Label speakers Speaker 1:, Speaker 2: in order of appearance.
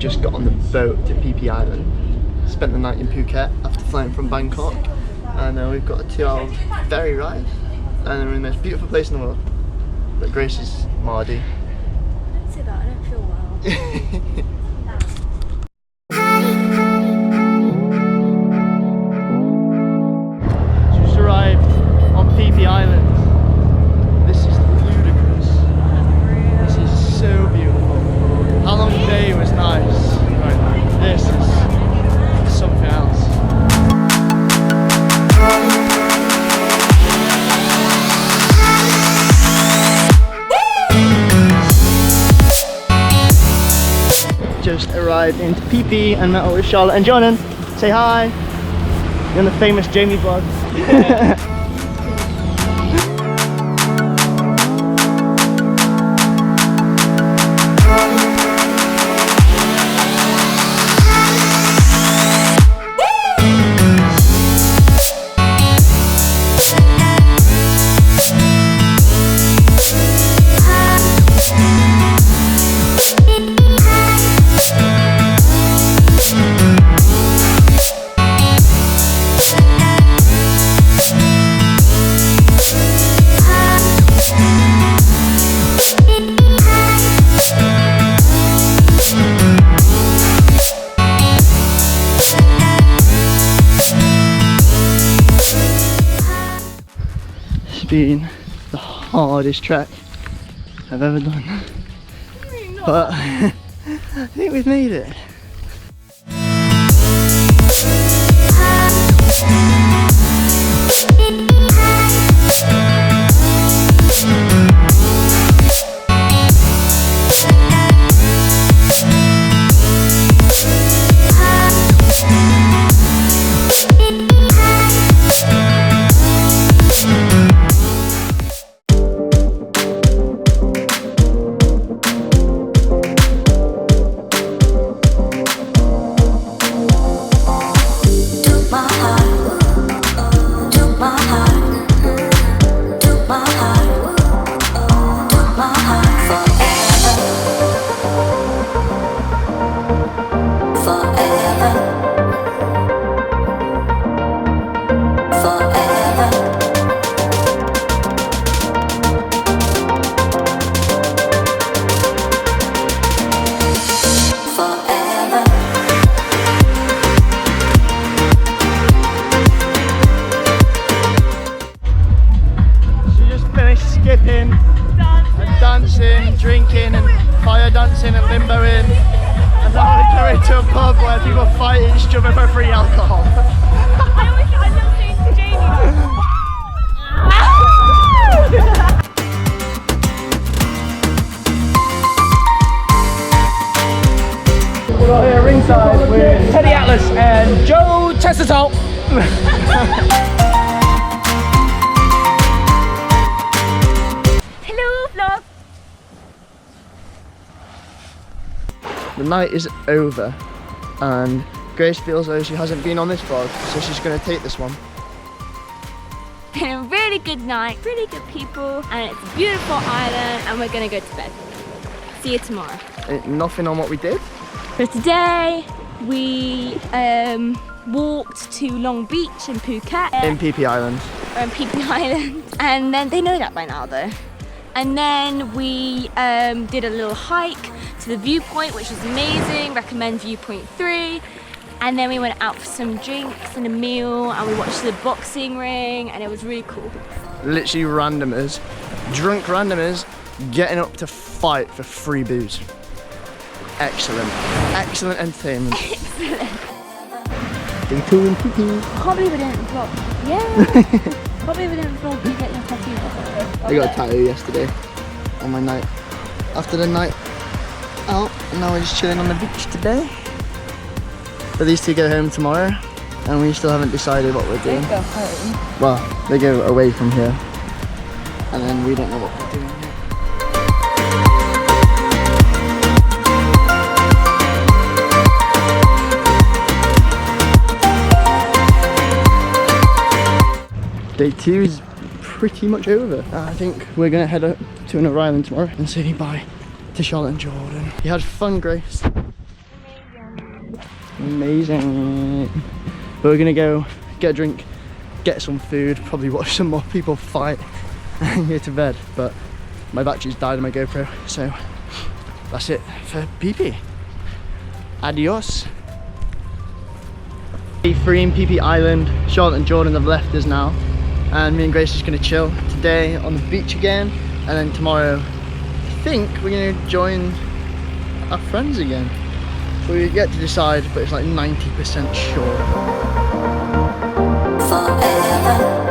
Speaker 1: just got on the boat to Phi Phi Island. Spent the night in Phuket after flying from Bangkok. And we've got a 2-hour ferry ride. And we're in the most beautiful place in the world. But Grace is Mardy.
Speaker 2: Don't say that, I don't feel well.
Speaker 1: Just arrived on Phi Phi Island. This is ludicrous. This is so beautiful. Halong Bay was nice. Right, this is something else. Just arrived into Phi Phi and met up with Charlotte and Jordan. Say hi. You're on the famous Jamie vlog. Been the hardest trek I've ever done, but I think we've made it. Skipping and dancing, drinking and fire dancing and limboing, and now we're going to a pub where people fight each other for free alcohol.
Speaker 2: I love saying to Jamie.
Speaker 1: We're here ringside with
Speaker 3: Teddy Atlas and Joe Chesterton.
Speaker 1: The night is over and Grace feels though she hasn't been on this vlog, so she's going to take this one.
Speaker 2: Been a really good night, really good people, and it's a beautiful island, and we're gonna go to bed. See you tomorrow.
Speaker 1: Nothing on what we did?
Speaker 2: So today we walked to Long Beach in Phuket.
Speaker 1: In Phi Phi Island.
Speaker 2: We're in Phi Phi Island, and then they know that by now though. And then we did a little hike to the viewpoint, which was amazing. Recommend viewpoint 3. And then we went out for some drinks and a meal, and we watched the boxing ring, and it was really cool.
Speaker 1: Literally randomers, drunk randomers, getting up to fight for free booze. Excellent. Excellent entertainment.
Speaker 2: Excellent.
Speaker 1: Day 2 in Phi Phi.
Speaker 2: Can't believe we didn't vlog. Yeah. Can't believe we didn't vlog you getting your tattoo.
Speaker 1: I got a tattoo yesterday on my night. After the night out, and now we're just chilling on the beach today. But these two go home tomorrow, and we still haven't decided what we're doing.
Speaker 2: They go home.
Speaker 1: Well, they go away from here, and then we don't know what we're doing yet. Day 2 is pretty much over. I think we're gonna head up to another island tomorrow and say bye to Charlotte and Jordan. You had fun, Grace?
Speaker 2: Amazing.
Speaker 1: Amazing. But we're gonna go get a drink, get some food, probably watch some more people fight and go to bed. But my battery's died on my GoPro, so that's it for Phi Phi. Adios. Free in Phi Phi Island. Charlotte and Jordan have left us now, and me and Grace are just gonna chill today on the beach again, and then tomorrow I think we're gonna join our friends again. So we get to decide, but it's like 90% sure.
Speaker 4: Forever.